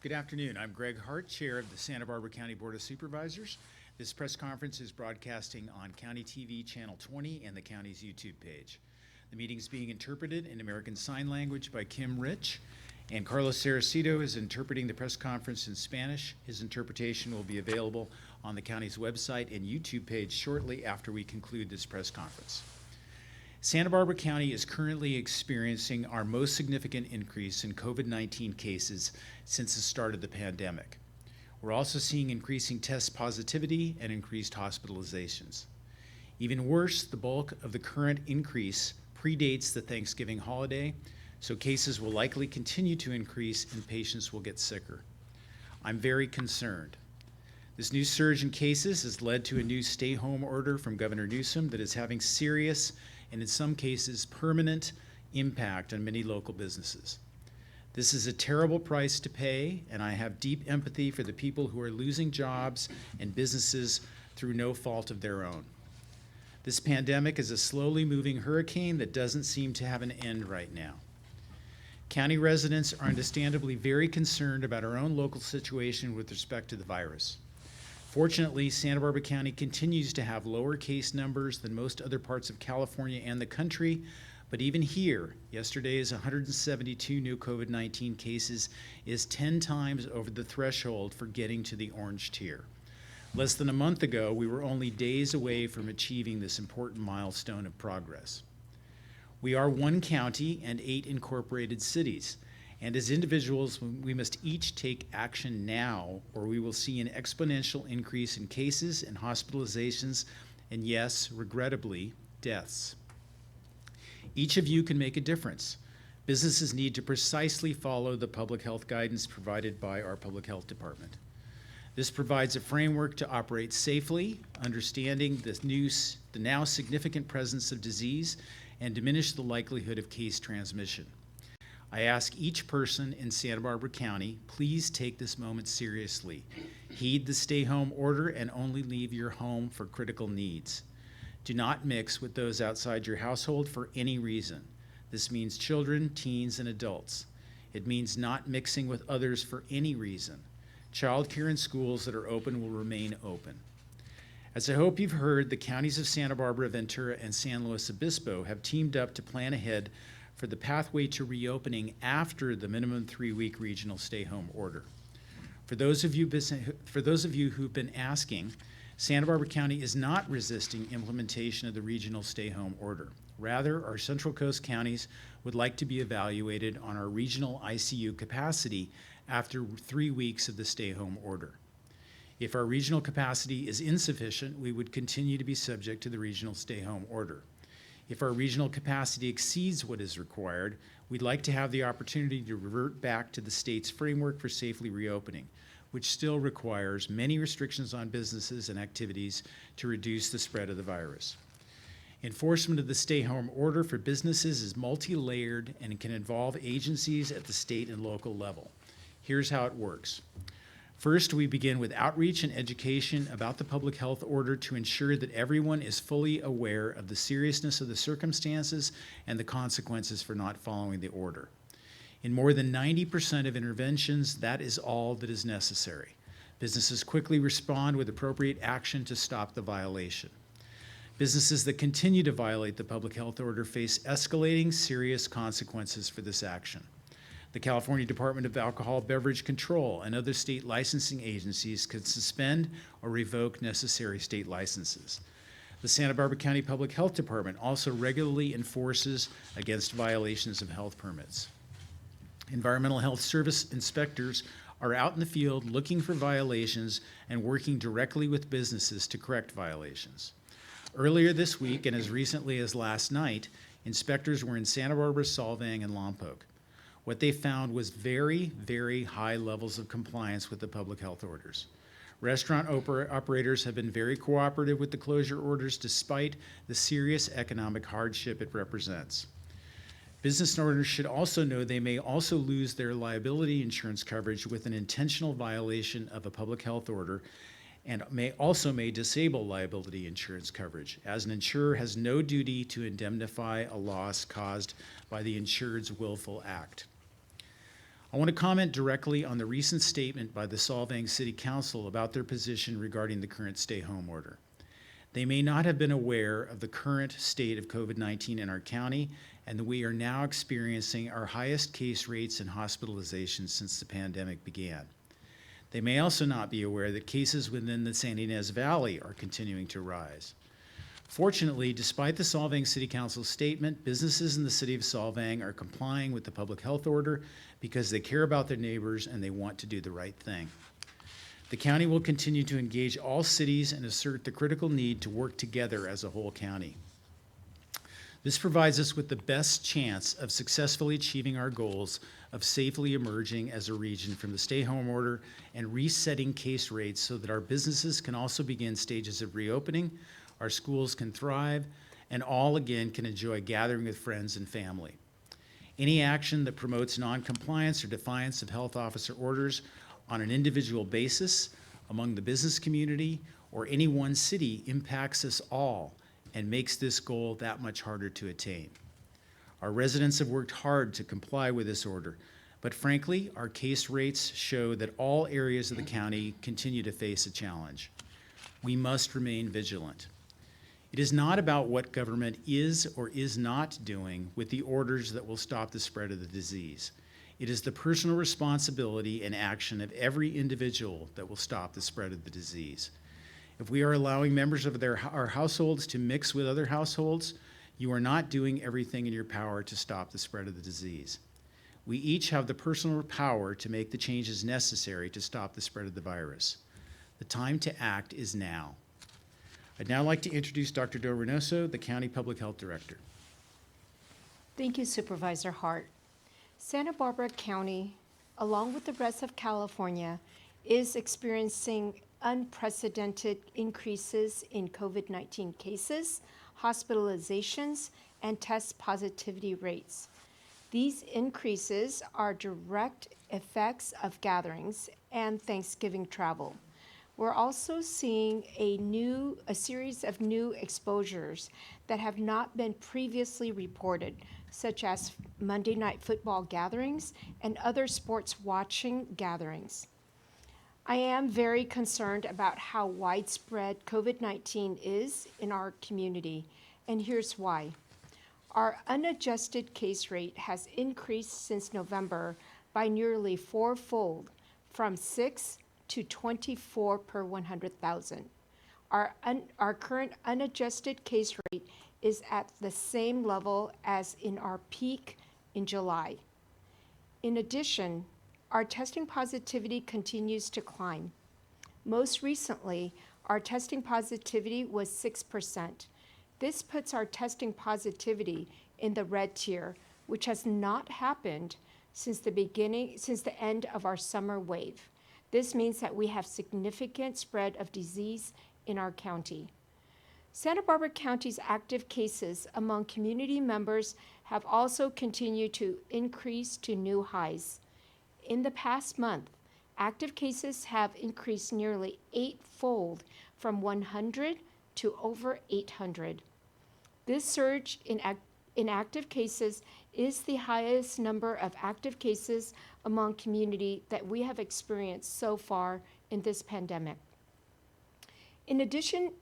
Good afternoon. I'm Greg Hart, Chair of the Santa Barbara County Board of Supervisors. This press conference is broadcasting on County TV Channel 20 and the county's YouTube page. The meeting is being interpreted in American Sign Language by Kim Rich, and Carlos Saracito is interpreting the press conference in Spanish. His interpretation will be available on the county's website and YouTube page shortly after we conclude this press conference. Santa Barbara County is currently experiencing our most significant increase in COVID-19 cases since the start of the pandemic. We're also seeing increasing test positivity and increased hospitalizations. Even worse, the bulk of the current increase predates the Thanksgiving holiday, so cases will likely continue to increase and patients will get sicker. I'm very concerned. This new surge in cases has led to a new stay-home order from Governor Newsom that is having serious and in some cases permanent impact on many local businesses. This is a terrible price to pay, and I have deep empathy for the people who are losing jobs and businesses through no fault of their own. This pandemic is a slowly moving hurricane that doesn't seem to have an end right now. County residents are understandably very concerned about our own local situation with respect to the virus. Fortunately, Santa Barbara County continues to have lower case numbers than most other parts of California and the country, but even here, yesterday's 172 new COVID-19 cases is 10 times over the threshold for getting to the orange tier. Less than a month ago, we were only days away from achieving this important milestone of progress. We are one county and 8 incorporated cities. And as individuals, we must each take action now, or we will see an exponential increase in cases and hospitalizations, and yes, regrettably, deaths. Each of you can make a difference. Businesses need to precisely follow the public health guidance provided by our public health department. This provides a framework to operate safely, understanding the now significant presence of disease, and diminish the likelihood of case transmission. I ask each person in Santa Barbara County, please take this moment seriously. Heed the stay-home order and only leave your home for critical needs. Do not mix with those outside your household for any reason. This means children, teens, and adults. It means not mixing with others for any reason. Childcare and schools that are open will remain open. As I hope you've heard, the counties of Santa Barbara, Ventura, and San Luis Obispo have teamed up to plan ahead for the pathway to reopening after the minimum 3-week regional stay-home order. For those of you who've been asking, Santa Barbara County is not resisting implementation of the regional stay-home order. Rather, our Central Coast counties would like to be evaluated on our regional ICU capacity after 3 weeks of the stay-home order. If our regional capacity is insufficient, we would continue to be subject to the regional stay-home order. If our regional capacity exceeds what is required, we'd like to have the opportunity to revert back to the state's framework for safely reopening, which still requires many restrictions on businesses and activities to reduce the spread of the virus. Enforcement of the stay-home order for businesses is multi-layered and can involve agencies at the state and local level. Here's how it works. First, we begin with outreach and education about the public health order to ensure that everyone is fully aware of the seriousness of the circumstances and the consequences for not following the order. In more than 90% of interventions, that is all that is necessary. Businesses quickly respond with appropriate action to stop the violation. Businesses that continue to violate the public health order face escalating serious consequences for this action. The California Department of Alcohol Beverage Control and other state licensing agencies could suspend or revoke necessary state licenses. The Santa Barbara County Public Health Department also regularly enforces against violations of health permits. Environmental Health Service inspectors are out in the field looking for violations and working directly with businesses to correct violations. Earlier this week, and as recently as last night, inspectors were in Santa Barbara, Solvang, and Lompoc. What they found was very, very high levels of compliance with the public health orders. Restaurant operators have been very cooperative with the closure orders despite the serious economic hardship it represents. Business owners should also know they may also lose their liability insurance coverage with an intentional violation of a public health order, and may disable liability insurance coverage, as an insurer has no duty to indemnify a loss caused by the insured's willful act. I want to comment directly on the recent statement by the Solvang City Council about their position regarding the current stay-home order. They may not have been aware of the current state of COVID-19 in our county and that we are now experiencing our highest case rates and hospitalizations since the pandemic began. They may also not be aware that cases within the San Ynez Valley are continuing to rise. Fortunately, despite the Solvang City Council's statement, businesses in the city of Solvang are complying with the public health order because they care about their neighbors and they want to do the right thing. The county will continue to engage all cities and assert the critical need to work together as a whole county. This provides us with the best chance of successfully achieving our goals of safely emerging as a region from the stay-home order and resetting case rates so that our businesses can also begin stages of reopening, our schools can thrive, and all again can enjoy gathering with friends and family. Any action that promotes non-compliance or defiance of health officer orders on an individual basis among the business community or any one city impacts us all and makes this goal that much harder to attain. Our residents have worked hard to comply with this order, but frankly, our case rates show that all areas of the county continue to face a challenge. We must remain vigilant. It is not about what government is or is not doing with the orders that will stop the spread of the disease. It is the personal responsibility and action of every individual that will stop the spread of the disease. If we are allowing members of our households to mix with other households, you are not doing everything in your power to stop the spread of the disease. We each have the personal power to make the changes necessary to stop the spread of the virus. The time to act is now. I'd now like to introduce Dr. Do Reynoso, the County Public Health Director. Thank you, Supervisor Hart. Santa Barbara County, along with the rest of California, is experiencing unprecedented increases in COVID-19 cases, hospitalizations, and test positivity rates. These increases are direct effects of gatherings and Thanksgiving travel. We're also seeing a series of new exposures that have not been previously reported, such as Monday night football gatherings and other sports watching gatherings. I am very concerned about how widespread COVID-19 is in our community, and here's why. Our unadjusted case rate has increased since November by nearly fourfold, from 6 to 24 per 100,000. Our current unadjusted case rate is at the same level as in our peak in July. In addition, our testing positivity continues to climb. Most recently, our testing positivity was 6%. This puts our testing positivity in the red tier, which has not happened since the end of our summer wave. This means that we have significant spread of disease in our county. Santa Barbara County's active cases among community members have also continued to increase to new highs. In the past month, active cases have increased nearly eightfold from 100 to over 800. This surge in active cases is the highest number of active cases among community that we have experienced so far in this pandemic. In addition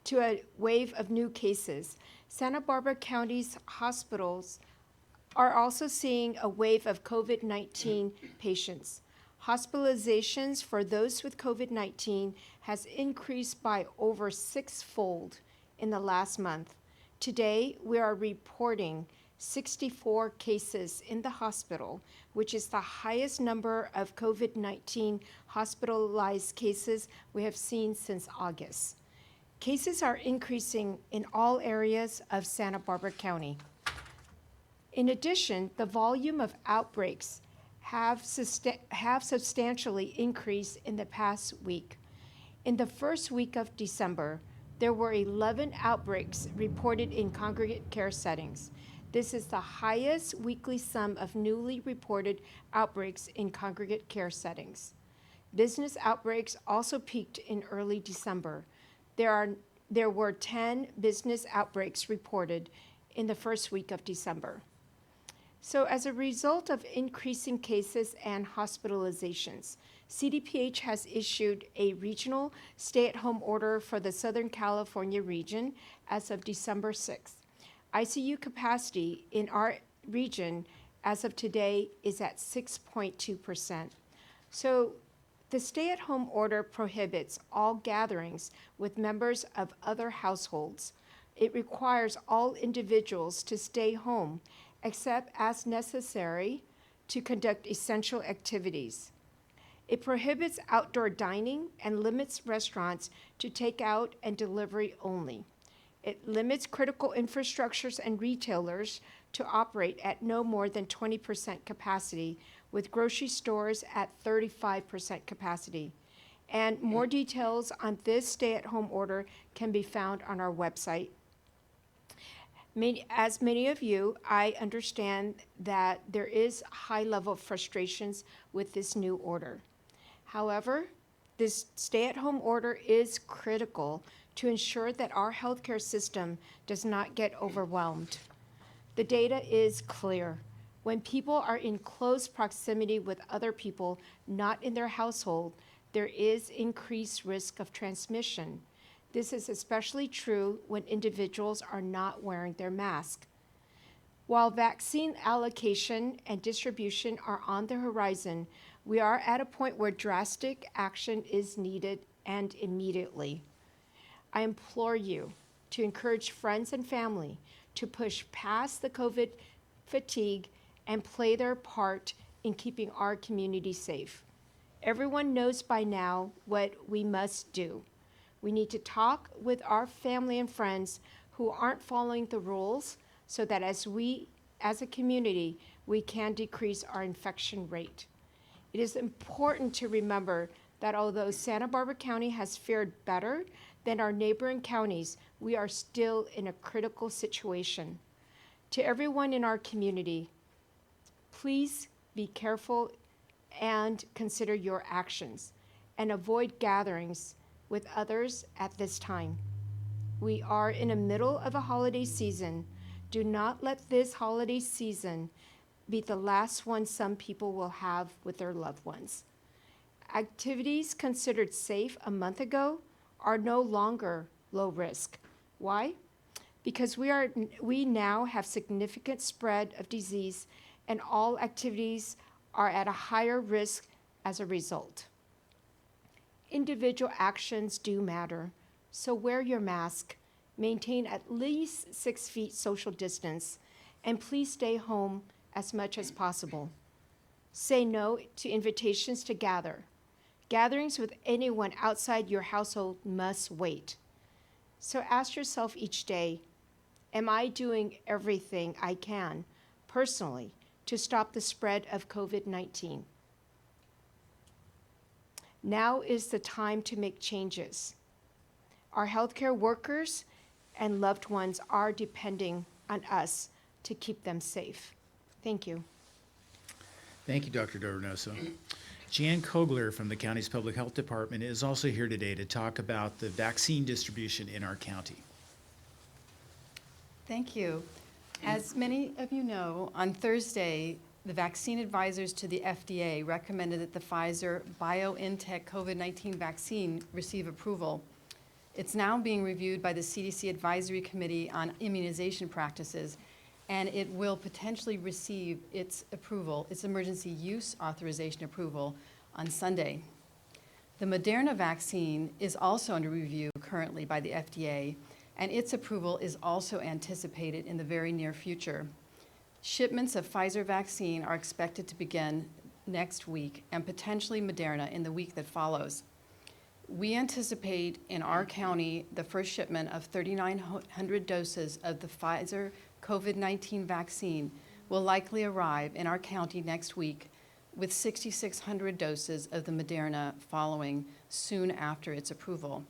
to a wave of new cases, Santa Barbara County's hospitals are also seeing a wave of COVID-19 patients. Hospitalizations for those with COVID-19 has increased by over sixfold in the last month. Today, we are reporting 64 cases in the hospital, which is the highest number of COVID-19 hospitalized cases we have seen since August. Cases are increasing in all areas of Santa Barbara County. In addition, the volume of outbreaks have substantially increased in the past week. In the first week of December, there were 11 outbreaks reported in congregate care settings. This is the highest weekly sum of newly reported outbreaks in congregate care settings. Business outbreaks also peaked in early December. There were 10 business outbreaks reported in the first week of December. So as a result of increasing cases and hospitalizations, CDPH has issued a regional stay-at-home order for the Southern California region as of December 6th. ICU capacity in our region as of today is at 6.2%. So the stay-at-home order prohibits all gatherings with members of other households. It requires all individuals to stay home except as necessary to conduct essential activities. It prohibits outdoor dining and limits restaurants to takeout and delivery only. It limits critical infrastructures and retailers to operate at no more than 20% capacity, with grocery stores at 35% capacity. And more details on this stay-at-home order can be found on our website. As many of you, I understand that there is high level of frustrations with this new order. However, this stay-at-home order is critical to ensure that our healthcare system does not get overwhelmed. The data is clear. When people are in close proximity with other people not in their household, there is increased risk of transmission. This is especially true when individuals are not wearing their mask. While vaccine allocation and distribution are on the horizon, we are at a point where drastic action is needed and immediately. I implore you to encourage friends and family to push past the COVID fatigue and play their part in keeping our community safe. Everyone knows by now what we must do. We need to talk with our family and friends who aren't following the rules so that as a community, we can decrease our infection rate. It is important to remember that although Santa Barbara County has fared better than our neighboring counties, we are still in a critical situation. To everyone in our community, please be careful and consider your actions and avoid gatherings with others at this time. We are in the middle of a holiday season. Do not let this holiday season be the last one some people will have with their loved ones. Activities considered safe a month ago are no longer low risk. Why? Because we now have significant spread of disease, and all activities are at a higher risk as a result. Individual actions do matter, so wear your mask, maintain at least 6 feet social distance, and please stay home as much as possible. Say no to invitations to gather. Gatherings with anyone outside your household must wait. So ask yourself each day, am I doing everything I can personally to stop the spread of COVID-19? Now is the time to make changes. Our healthcare workers and loved ones are depending on us to keep them safe. Thank you. Thank you, Dr. Dovernoso. Jan Kogler from the county's Public Health Department is also here today to talk about the vaccine distribution in our county. Thank you. As many of you know, on Thursday, the vaccine advisors to the FDA recommended that the Pfizer-BioNTech COVID-19 vaccine receive approval. It's now being reviewed by the CDC Advisory Committee on Immunization Practices, and it will potentially receive its approval, its emergency use authorization approval, on Sunday. The Moderna vaccine is also under review currently by the FDA, and its approval is also anticipated in the very near future. Shipments of Pfizer vaccine are expected to begin next week, and potentially Moderna in the week that follows. We anticipate in our county the first shipment of 3,900 doses of the Pfizer COVID-19 vaccine will likely arrive in our county next week, with 6,600 doses of the Moderna following soon after its approval.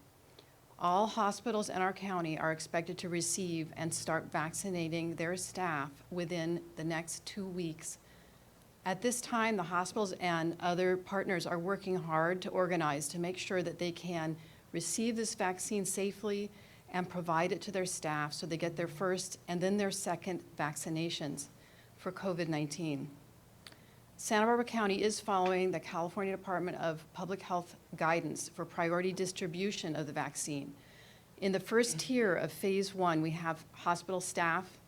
All hospitals in our county are expected to receive and start vaccinating their staff within the next 2 weeks. At this time, the hospitals and other partners are working hard to organize to make sure that they can receive this vaccine safely and provide it to their staff so they get their first and then their second vaccinations. for COVID-19. Santa Barbara County is following the California Department of Public Health guidance for priority distribution of the vaccine. In the first tier of phase 1, we have hospital staff,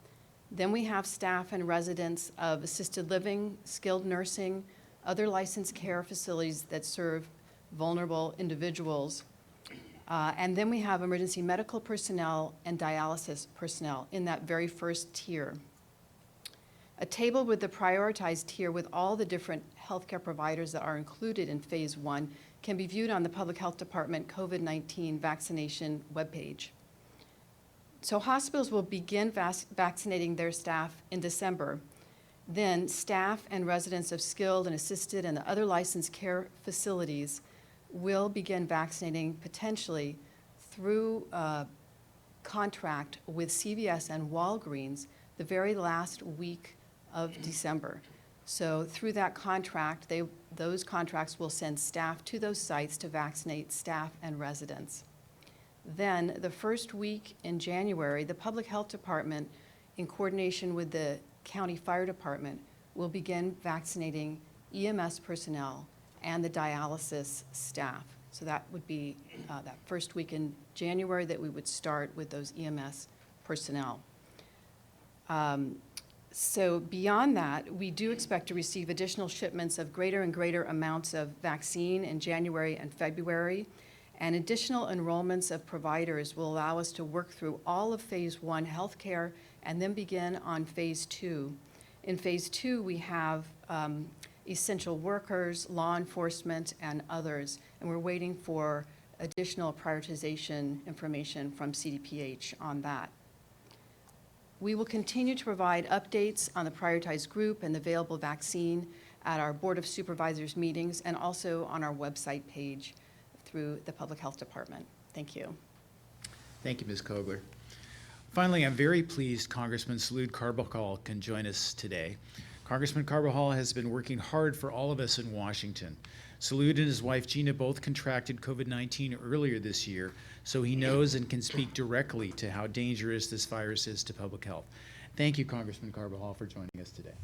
then we have staff and residents of assisted living, skilled nursing, other licensed care facilities that serve vulnerable individuals, and then we have emergency medical personnel and dialysis personnel in that very first tier. A table with the prioritized tier with all the different healthcare providers that are included in phase 1 can be viewed on the Public Health Department COVID-19 vaccination webpage. So hospitals will begin vaccinating their staff in December. Then staff and residents of skilled and assisted and the other licensed care facilities will begin vaccinating potentially through contract with CVS and Walgreens the very last week of December. So through that contract, those contracts will send staff to those sites to vaccinate staff and residents. Then the first week in January, the Public Health Department, in coordination with the County Fire Department, will begin vaccinating EMS personnel and the dialysis staff. So that would be that first week in January that we would start with those EMS personnel. So beyond that, we do expect to receive additional shipments of greater and greater amounts of vaccine in January and February, and additional enrollments of providers will allow us to work through all of phase 1 healthcare and then begin on phase 2. In phase 2, we have essential workers, law enforcement, and others, and we're waiting for additional prioritization information from CDPH on that. We will continue to provide updates on the prioritized group and the available vaccine at our Board of Supervisors meetings and also on our website page through the Public Health Department. Thank you. Thank you, Ms. Kogler. Finally, I'm very pleased Congressman Salud Carbajal can join us today. Congressman Carbajal has been working hard for all of us in Washington. Salud and his wife Gina both contracted COVID-19 earlier this year, so he knows and can speak directly to how dangerous this virus is to public health. Thank you, Congressman Carbajal, for joining us today.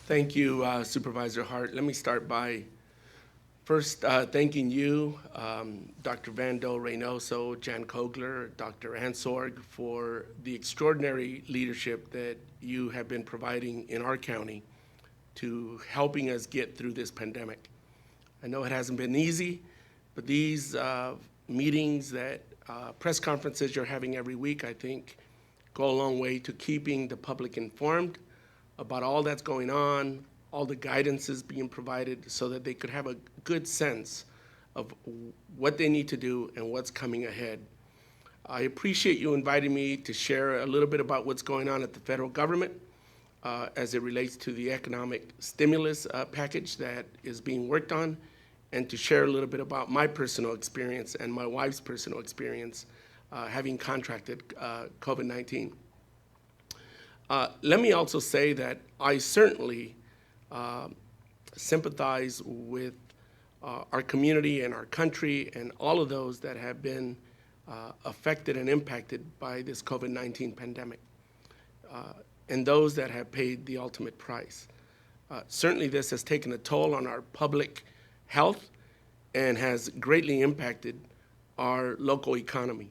Thank you, Supervisor Hart. Let me start by first thanking you, Dr. Vando Reynoso, Jan Kogler, Dr. Ansorg, for the extraordinary leadership that you have been providing in our county to helping us get through this pandemic. I know it hasn't been easy, but these meetings that press conferences you're having every week, I think, go a long way to keeping the public informed about all that's going on, all the guidance is being provided so that they could have a good sense of what they need to do and what's coming ahead. I appreciate you inviting me to share a little bit about what's going on at the federal government as it relates to the economic stimulus package that is being worked on, and to share a little bit about my personal experience and my wife's personal experience having contracted COVID-19. Let me also say that I certainly sympathize with our community and our country and all of those that have been affected and impacted by this COVID-19 pandemic, and those that have paid the ultimate price. Certainly this has taken a toll on our public health and has greatly impacted our local economy.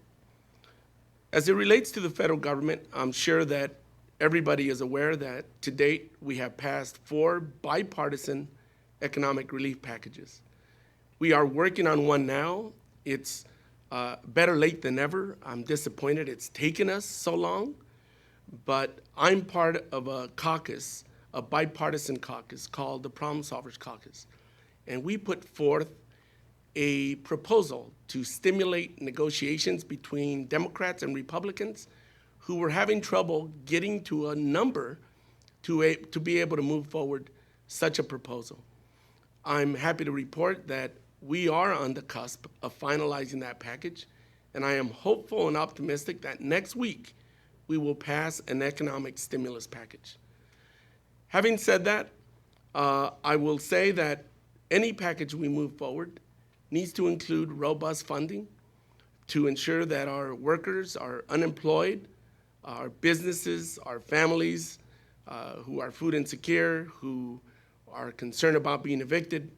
As it relates to the federal government, I'm sure that everybody is aware that to date we have passed 4 bipartisan economic relief packages. We are working on one now. It's better late than never. I'm disappointed it's taken us so long, but I'm part of a caucus, a bipartisan caucus called the Problem Solvers Caucus, and we put forth a proposal to stimulate negotiations between Democrats and Republicans who were having trouble getting to a number to be able to move forward such a proposal. I'm happy to report that we are on the cusp of finalizing that package, and I am hopeful and optimistic that next week we will pass an economic stimulus package. Having said that, I will say that any package we move forward needs to include robust funding to ensure that our workers, our unemployed, our businesses, our families who are food insecure, who are concerned about being evicted,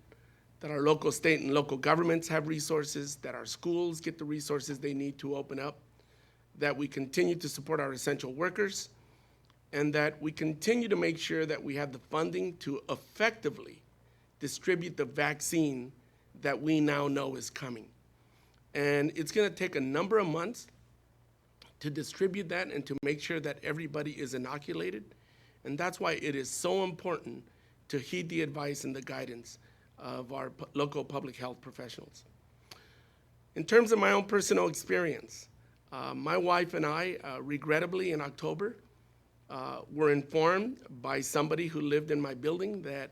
that our local, state, and local governments have resources, that our schools get the resources they need to open up, that we continue to support our essential workers, and that we continue to make sure that we have the funding to effectively distribute the vaccine that we now know is coming. And it's going to take a number of months to distribute that and to make sure that everybody is inoculated. And that's why it is so important to heed the advice and the guidance of our local public health professionals. In terms of my own personal experience, my wife and I, regrettably in October, were informed by somebody who lived in my building that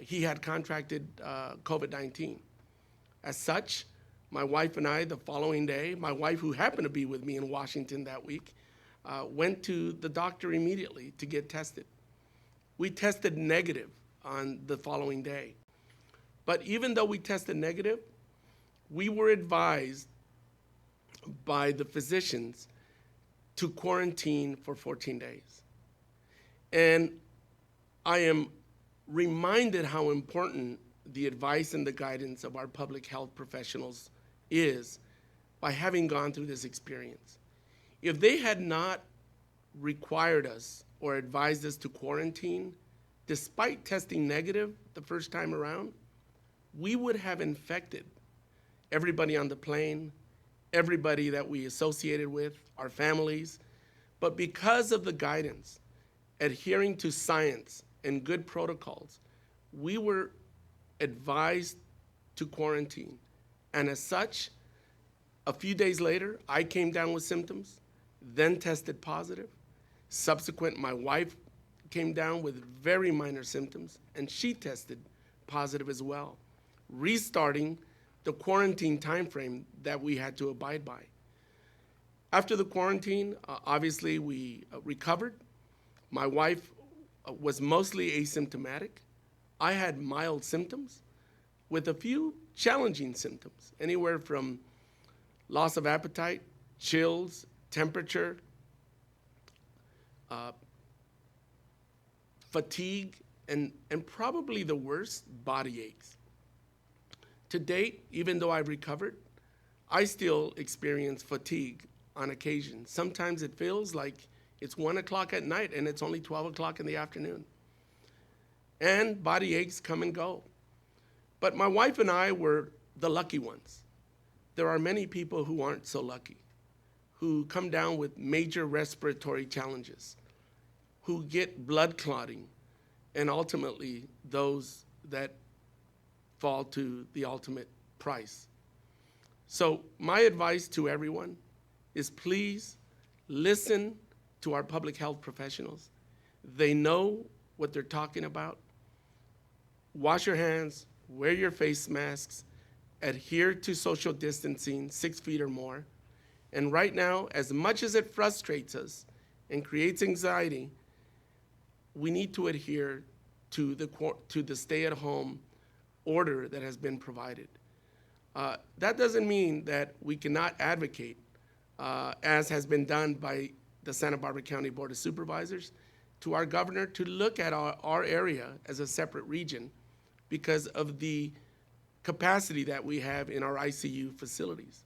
he had contracted COVID-19. As such, my wife and I, the following day, my wife, who happened to be with me in Washington that week, went to the doctor immediately to get tested. We tested negative on the following day. But even though we tested negative, we were advised by the physicians to quarantine for 14 days. And I am reminded how important the advice and the guidance of our public health professionals is by having gone through this experience. If they had not required us or advised us to quarantine, despite testing negative the first time around, we would have infected everybody on the plane, everybody that we associated with, our families. But because of the guidance, adhering to science and good protocols, we were advised to quarantine. And as such, a few days later, I came down with symptoms, then tested positive. Subsequent, my wife came down with very minor symptoms, and she tested positive as well, restarting the quarantine timeframe that we had to abide by. After the quarantine, obviously we recovered. My wife was mostly asymptomatic. I had mild symptoms with a few challenging symptoms, anywhere from loss of appetite, chills, temperature, fatigue, and probably the worst, body aches. To date, even though I've recovered, I still experience fatigue on occasion. Sometimes it feels like it's 1 o'clock at night and it's only 12 o'clock in the afternoon. And body aches come and go. But my wife and I were the lucky ones. There are many people who aren't so lucky, who come down with major respiratory challenges, who get blood clotting, and ultimately those that fall to the ultimate price. So my advice to everyone is please listen to our public health professionals. They know what they're talking about. Wash your hands, wear your face masks, adhere to social distancing, 6 feet or more. And right now, as much as it frustrates us and creates anxiety, we need to adhere to the stay-at-home order that has been provided. That doesn't mean that we cannot advocate, as has been done by the Santa Barbara County Board of Supervisors, to our governor to look at our area as a separate region because of the capacity that we have in our ICU facilities.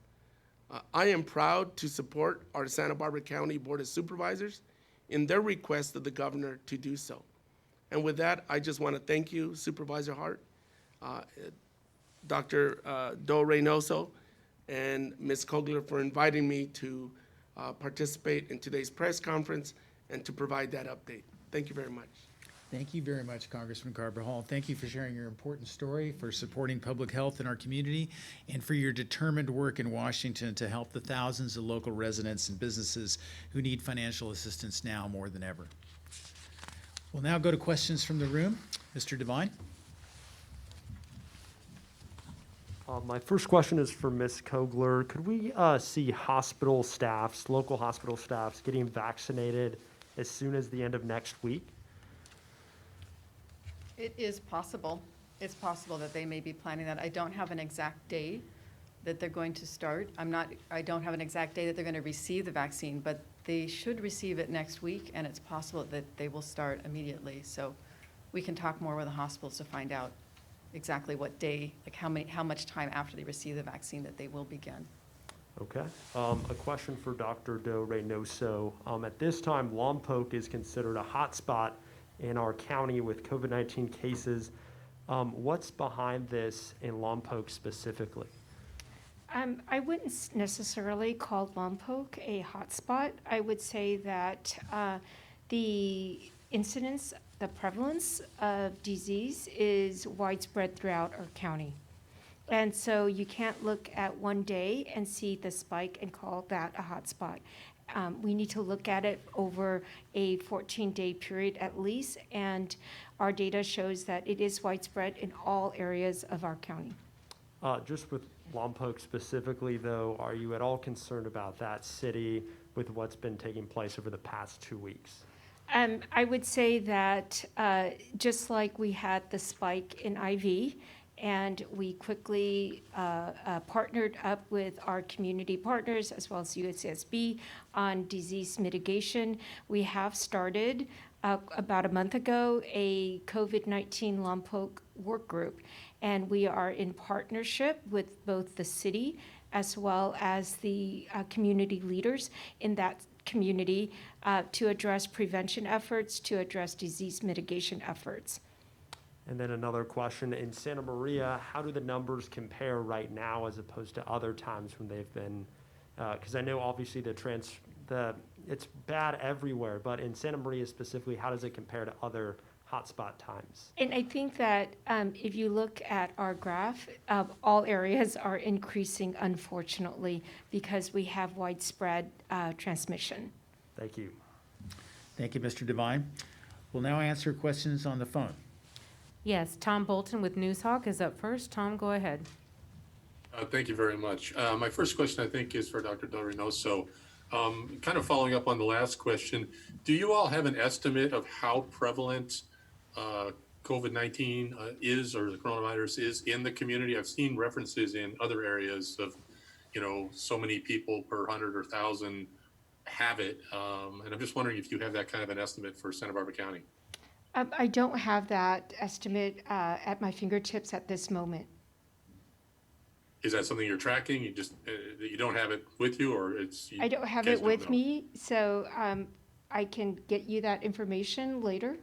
I am proud to support our Santa Barbara County Board of Supervisors in their request of the governor to do so. And with that, I just want to thank you, Supervisor Hart, Dr. Do Reynoso, and Ms. Kogler for inviting me to participate in today's press conference and to provide that update. Thank you very much. Thank you very much, Congressman Carbajal. Thank you for sharing your important story, for supporting public health in our community, and for your determined work in Washington to help the thousands of local residents and businesses who need financial assistance now more than ever. We'll now go to questions from the room. Mr. Devine? My first question is for Ms. Kogler. Could we see hospital staffs, local hospital staffs, getting vaccinated as soon as the end of next week? It is possible. It's possible that they may be planning that. I don't have an exact date, that they're going to start. I don't have an exact day that they're going to receive the vaccine, but they should receive it next week, and it's possible that they will start immediately. So we can talk more with the hospitals to find out exactly what day, like how much time after they receive the vaccine that they will begin. Okay. A question for Dr. Do Reynoso. At this time, Lompoc is considered a hotspot in our county with COVID-19 cases. What's behind this in Lompoc specifically? I wouldn't necessarily call Lompoc a hotspot. I would say that the incidence, the prevalence of disease is widespread throughout our county. And so you can't look at one day and see the spike and call that a hotspot. We need to look at it over a 14-day period at least, and our data shows that it is widespread in all areas of our county. Just with Lompoc specifically, though, are you at all concerned about that city with what's been taking place over the past 2 weeks? I would say that just like we had the spike in IV, and we quickly partnered up with our community partners as well as USSB on disease mitigation. We have started about a month ago a COVID-19 Lompoc work group, and we are in partnership with both the city as well as the community leaders in that community to address prevention efforts, to address disease mitigation efforts. And then another question, in Santa Maria, how do the numbers compare right now as opposed to other times when they've been, because I know obviously it's bad everywhere, but in Santa Maria specifically, how does it compare to other hotspot times? And I think that if you look at our graph, all areas are increasing, unfortunately, because we have widespread transmission. Thank you. Thank you, Mr. Devine. We'll now answer questions on the phone. Yes, Tom Bolton with Newshawk is up first. Tom, go ahead. Thank you very much. My first question, I think, is for Dr. Del Reynoso. Kind of following up on the last question, do you all have an estimate of how prevalent COVID-19 is, or the coronavirus is in the community? I've seen references in other areas of, so many people per 100 or 1,000 have it. And I'm just wondering if you have that kind of an estimate for Santa Barbara County. I don't have that estimate at my fingertips at this moment. Is that something you're tracking? You just you don't have it with you, or it's? I don't have it with me, so I can get you that information later.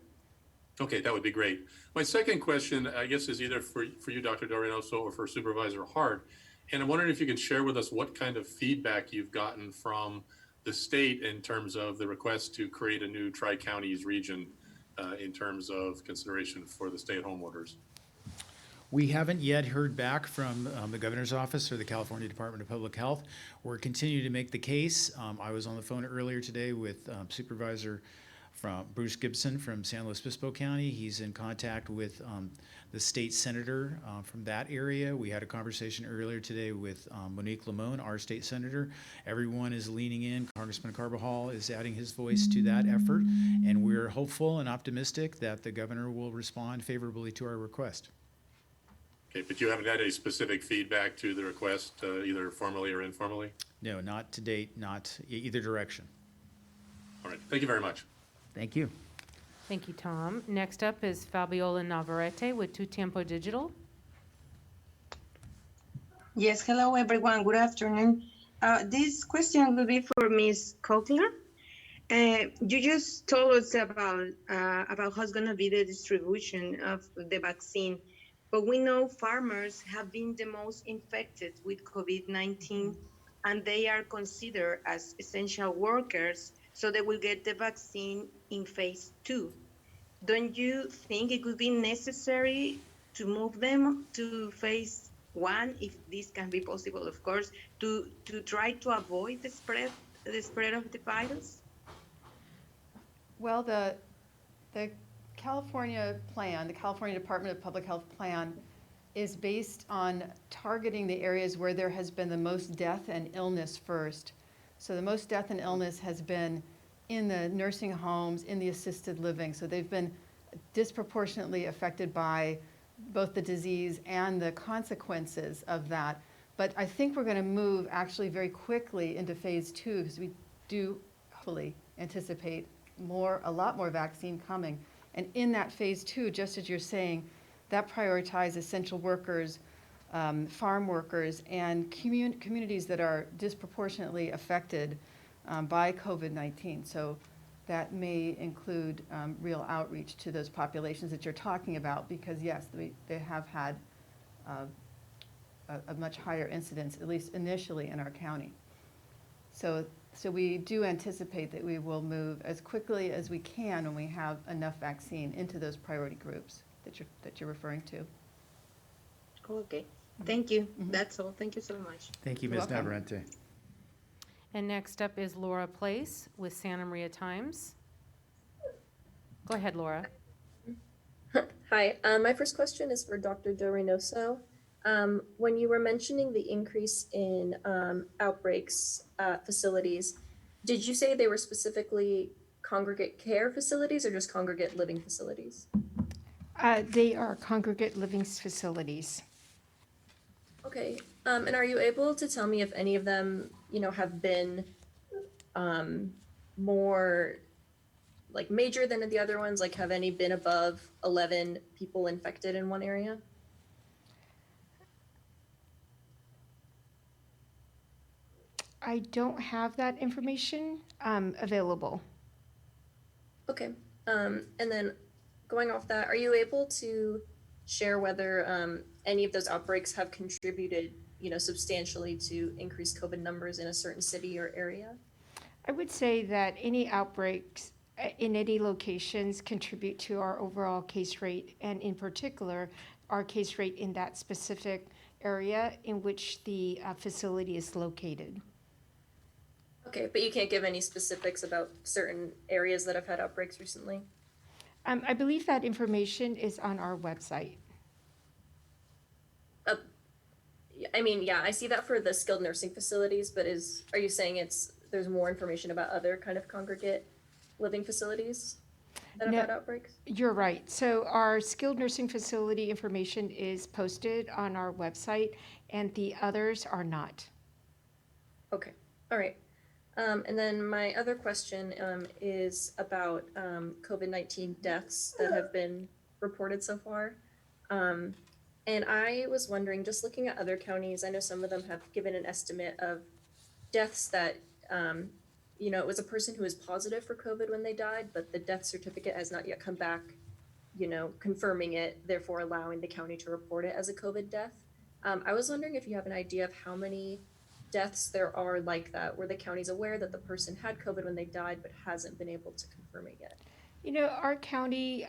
Okay, that would be great. My second question, I guess, is either for you, Dr. Del Reynoso, or for Supervisor Hart. And I'm wondering if you can share with us what kind of feedback you've gotten from the state in terms of the request to create a new tri-counties region in terms of consideration for the stay-at-home orders. We haven't yet heard back from the governor's office or the California Department of Public Health. We're continuing to make the case. I was on the phone earlier today with Supervisor from Bruce Gibson from San Luis Obispo County. He's in contact with the state senator from that area. We had a conversation earlier today with Monique Limon, our state senator. Everyone is leaning in. Congressman Carbajal is adding his voice to that effort, and we're hopeful and optimistic that the governor will respond favorably to our request. Okay, but you haven't had any specific feedback to the request, either formally or informally? No, not to date, not either direction. All right, thank you very much. Thank you. Thank you, Tom. Next up is Fabiola Navarrete with Tu Tiempo Digital. Yes, hello everyone, good afternoon. This question will be for Ms. Kogler. You just told us about how's gonna be the distribution of the vaccine, but we know farmers have been the most infected with COVID-19, and they are considered as essential workers, so they will get the vaccine in phase 2. Don't you think it would be necessary to move them to phase 1, if this can be possible, of course, to try to avoid the spread of the virus? Well, the California plan, the California Department of Public Health plan, is based on targeting the areas where there has been the most death and illness first. So the most death and illness has been in the nursing homes, in the assisted living. So they've been disproportionately affected by both the disease and the consequences of that. But I think we're going to move actually very quickly into phase 2 because we do hopefully anticipate a lot more vaccine coming. And in that phase 2, just as you're saying, that prioritizes essential workers, farm workers, and communities that are disproportionately affected by COVID-19. So that may include real outreach to those populations that you're talking about, because yes, they have had a much higher incidence, at least initially in our county. So we do anticipate that we will move as quickly as we can when we have enough vaccine into those priority groups that you're referring to. Okay, thank you. That's all. Thank you so much. Thank you, You're Ms. welcome. Navarrete. And next up is Laura Place with Santa Maria Times. Go ahead, Laura. Hi, my first question is for Dr. Del Reynoso. When you were mentioning the increase in outbreaks at facilities, did you say they were specifically congregate care facilities or just congregate living facilities? They are congregate living facilities. Okay, and are you able to tell me if any of them, have been more like major than the other ones? Like, have any been above 11 people infected in one area? I don't have that information available. Okay, and then going off that, are you able to share whether any of those outbreaks have contributed, substantially to increased COVID numbers in a certain city or area? I would say that any outbreaks in any locations contribute to our overall case rate, and in particular, our case rate in that specific area in which the facility is located. Okay, but you can't give any specifics about certain areas that have had outbreaks recently? I believe that information is on our website. Yeah, I see that for the skilled nursing facilities, but are you saying there's more information about other kind of congregate living facilities that have No. had outbreaks? You're right. So our skilled nursing facility information is posted on our website, and the others are not. Okay, all right. And then my other question is about COVID-19 deaths that have been reported so far. And I was wondering, just looking at other counties, I know some of them have given an estimate of deaths that, it was a person who was positive for COVID when they died, but the death certificate has not yet come back, confirming it, therefore allowing the county to report it as a COVID death. I was wondering if you have an idea of how many deaths there are like that, where the county's aware that the person had COVID when they died, but hasn't been able to confirm it yet. Our county,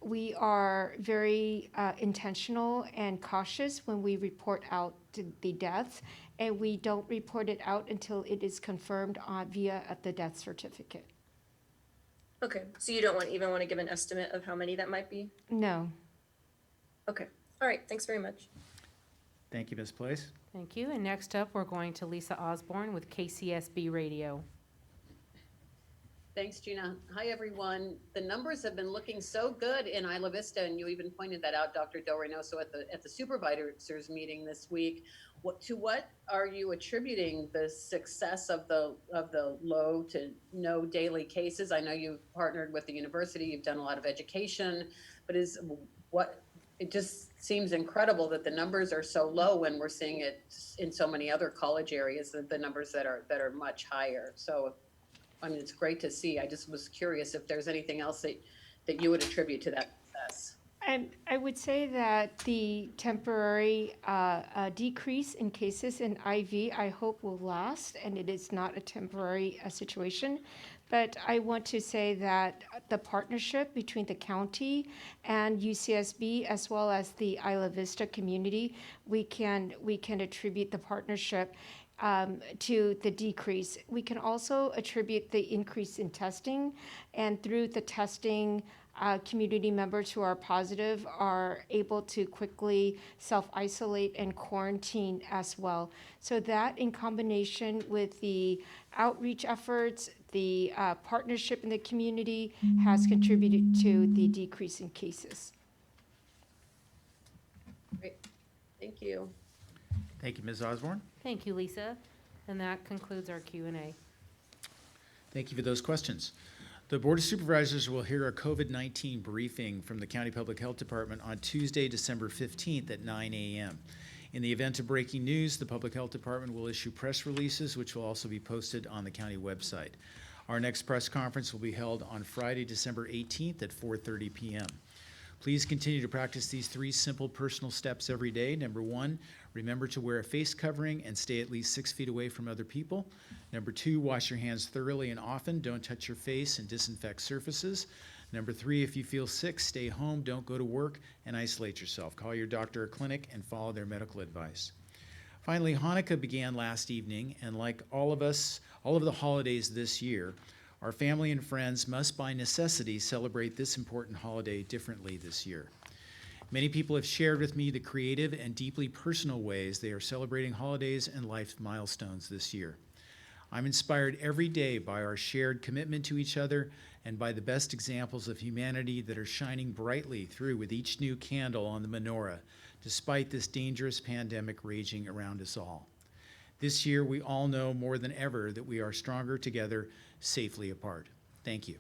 we are very intentional and cautious when we report out the deaths, and we don't report it out until it is confirmed via the death certificate. Okay, so you don't even want to give an estimate of how many that might be? No. Okay, all right, thanks very much. Thank you, Ms. Place. Thank you. And next up, we're going to Lisa Osborne with KCSB Radio. Thanks, Gina. Hi, everyone. The numbers have been looking so good in Isla Vista, and you even pointed that out, Dr. Del Reynoso, at the supervisors meeting this week. What are you attributing the success of the low to no daily cases? I know you've partnered with the university, you've done a lot of education, but it just seems incredible that the numbers are so low when we're seeing it in so many other college areas, the numbers that are much higher. So, I mean, it's great to see. I just was curious if there's anything else that you would attribute to that success. And I would say that the temporary decrease in cases in IV, I hope will last, and it is not a temporary situation. But I want to say that the partnership between the county and UCSB, as well as the Isla Vista community, we can attribute the partnership to the decrease. We can also attribute the increase in testing, and through the testing, community members who are positive are able to quickly self-isolate and quarantine as well. So that, in combination with the outreach efforts, the partnership in the community, has contributed to the decrease in cases. Great. Thank you. Thank you, Ms. Osborne. Thank you, Lisa. And that concludes our Q&A. Thank you for those questions. The Board of Supervisors will hear a COVID-19 briefing from the County Public Health Department on Tuesday, December 15th at 9 a.m. In the event of breaking news, the Public Health Department will issue press releases, which will also be posted on the county website. Our next press conference will be held on Friday, December 18th at 4:30 p.m. Please continue to practice these 3 simple personal steps every day. Number 1, remember to wear a face covering and stay at least 6 feet away from other people. Number 2, wash your hands thoroughly and often. Don't touch your face and disinfect surfaces. Number 3, if you feel sick, stay home, don't go to work, and isolate yourself. Call your doctor or clinic and follow their medical advice. Finally, Hanukkah began last evening, and like all of the holidays this year, our family and friends must by necessity celebrate this important holiday differently this year. Many people have shared with me the creative and deeply personal ways they are celebrating holidays and life milestones this year. I'm inspired every day by our shared commitment to each other and by the best examples of humanity that are shining brightly through with each new candle on the menorah, despite this dangerous pandemic raging around us all. This year, we all know more than ever that we are stronger together, safely apart. Thank you.